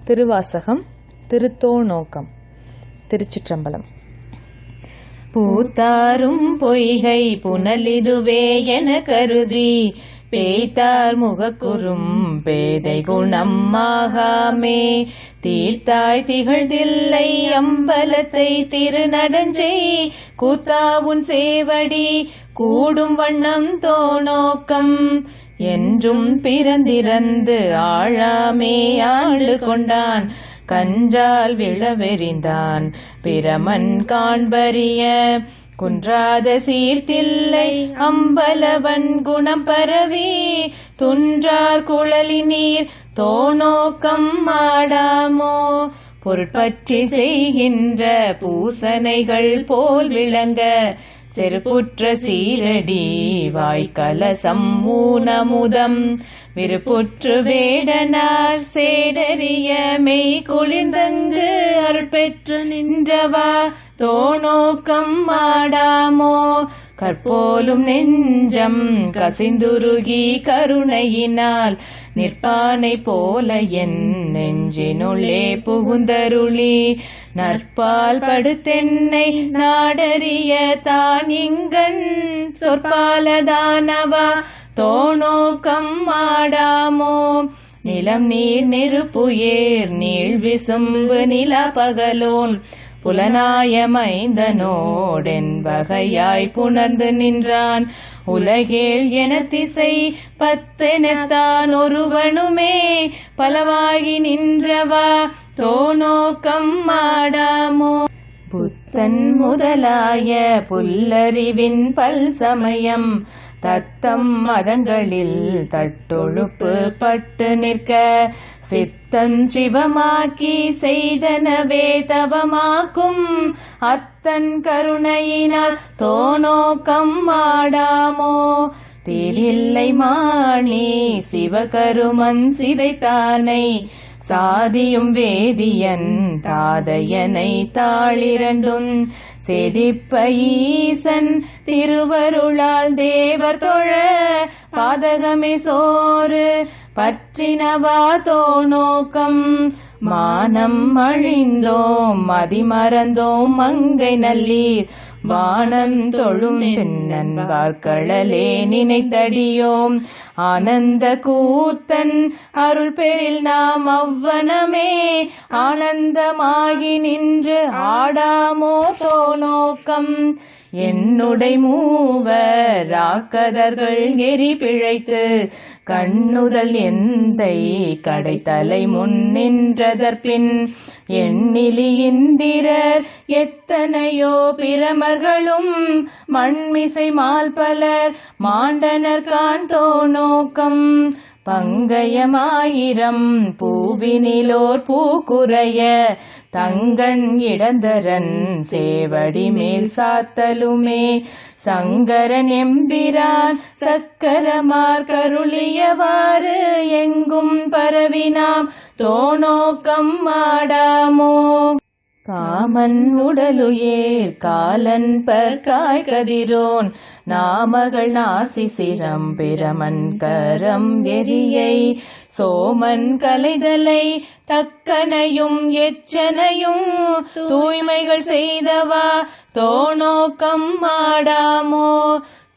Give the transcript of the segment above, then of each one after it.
திருவாசகம் திருத்தோநோக்கம். திருச்சிற்றம்பலம். பூத்தாரும் பொய்கை புனலிதுவே என கருதி பேய்த்தார் முகக்குறும் பேதை குணம் ஆகாமே. தீர்த்தாய் திகழ்தில்லை அம்பலத்தை திருநடஞ்செய் கூத்தாவுன் சேவடி கூடும் வண்ணம் தோநோக்கம். என்றும் பிறந்திறந்து ஆழாமே ஆண்டு கொண்டான் கன்றால் விழவெறிந்தான் பிரமன் காண்பரிய. குன்றாத சீர்த்தில்லை அம்பலவன் குணம் பரவி துன்றார் குழலி நீர் தோநோக்கம் ஆடாமோ. பொருட்பற்றி செய்கின்ற பூசனைகள் போல் விளங்க செருப்புற்ற சீரடி வாய்க்கலசம் ஊனமுதம் விருப்புற்று வேடனார் சேடரிய மெய் குளிர்ந்தங்கு அருள் பெற்று நின்றவா தோநோக்கம் ஆடாமோ. கற்போலும் நெஞ்சம் கசிந்துருகி கருணையினால் நிற்பானை போல என் நெஞ்சினுள்ளே புகுந்தருளி நற்பால் படுத்தென்னை நாடறிய தான் இங்கன் சொற்பாலதானவா தோநோக்கம் ஆடாமோ. நிலம் நீர் நெருப்புயேர் நீள் விசும்பு நில பகலோன் புலனாயமைந்தனோடென் வகையாய் புணர்ந்து நின்றான் உலகேல் என திசை பத்தெனத்தான் ஒருவனுமே பலவாகி நின்றவா தோநோக்கம் ஆடாமோ. புத்தன் முதலாய புல்லறிவின் பல் சமயம் தத்தம் மதங்களில் தட்டொழுப்பு பட்டு நிற்க சித்தன் சிவமாக்கி செய்தனவே தவமாக்கும் அத்தன் கருணையினால் தோநோக்கம் ஆடாமோ. தீலில்லை மாணி சிவகருமன் சிதைத்தானை சாதியும் வேதியன் தாதையனை தாளிரண்டும் செதிப்ப ஈசன் திருவருளால் தேவர் தொழ பாதகமே சோறு பற்றினவா தோநோக்கம். மானம் அழிந்தோம் மதிமறந்தோம் மங்கை நல்லீர் வானந்தொழும் தென்னன் வார்கழலே நினைத்தடியோம் ஆனந்த கூத்தன் அருள் பெறில் நாம் அவ்வனமே ஆனந்தமாகி நின்று ஆடாமோ தோநோக்கம். என்னுடை மூவர் ராக்கதர்கள் எரி பிழைத்து கண்ணுதல் எந்தை கடைத்தலை முன் நின்றதற்பின் எண்ணிலி இந்திரர் எத்தனையோ பிரமர்களும் மண்மிசை மால்பலர் மாண்டனர் கான் தோநோக்கம். பங்கயமாயிரம் பூவினிலோர் பூக்குறைய தங்கன் இடந்தரன் சேவடி மேல் சாத்தலுமே சங்கரன் எம்பிரான் சக்கரமார் கருளியவாறு எங்கும் பரவினாம் தோநோக்கம் ஆடாமோ. காமன் உடலுயேர் காலன் பற்காய் கதிரோன் நாமகள் நாசி சிரம் பிரமன் கரம் எரியை சோமன் கலைதலை தக்கனையும் எச்சனையும் தூய்மைகள் செய்தவா தோநோக்கம் ஆடாமோ.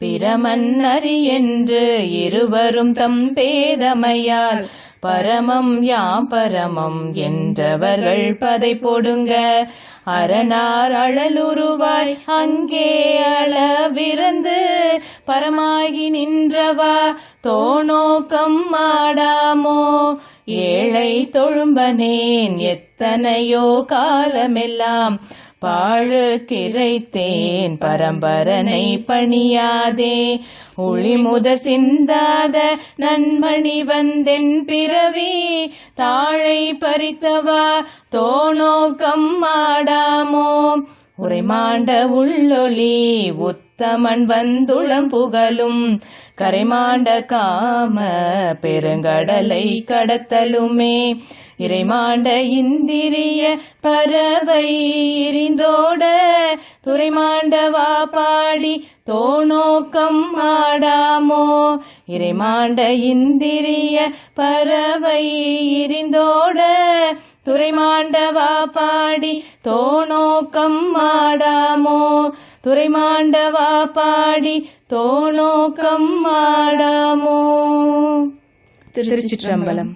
பிரமன் அறி என்று இருவரும் தம் பேதமையால் பரமம் யாம் பரமம் என்றவர்கள் பதை பொடுங்க அரணார் அழலுருவாய் அங்கே அளவிறந்து பரமாகி நின்றவா தோநோக்கம் ஆடாமோ. ஏழை தொழும்பனேன் எத்தனையோ காலமெல்லாம் பாழு கிரைத்தேன் பரம்பரனை பணியாதே ஒளிமுத சிந்தாத நன்மணி வந்தென் பிறவி தாழை பறித்தவா தோநோக்கம் ஆடாமோ. உரைமாண்ட உள்ளொளி உத்தமன் வந்துளம் புகழும் கரைமாண்ட காம பெருங்கடலை கடத்தலுமே இறைமாண்ட இந்திரிய பறவை எரிந்தோட துறைமாண்டவா பாடி தோநோக்கம் ஆடாமோ. இறைமாண்ட இந்திரிய பறவை எரிந்தோட துரைமாண்டவா பாடி தோநோக்கம் ஆடாமோ, துரைமாண்டவா பாடி தோநோக்கம் ஆடாமோ. திருச்சிற்றம்பலம்.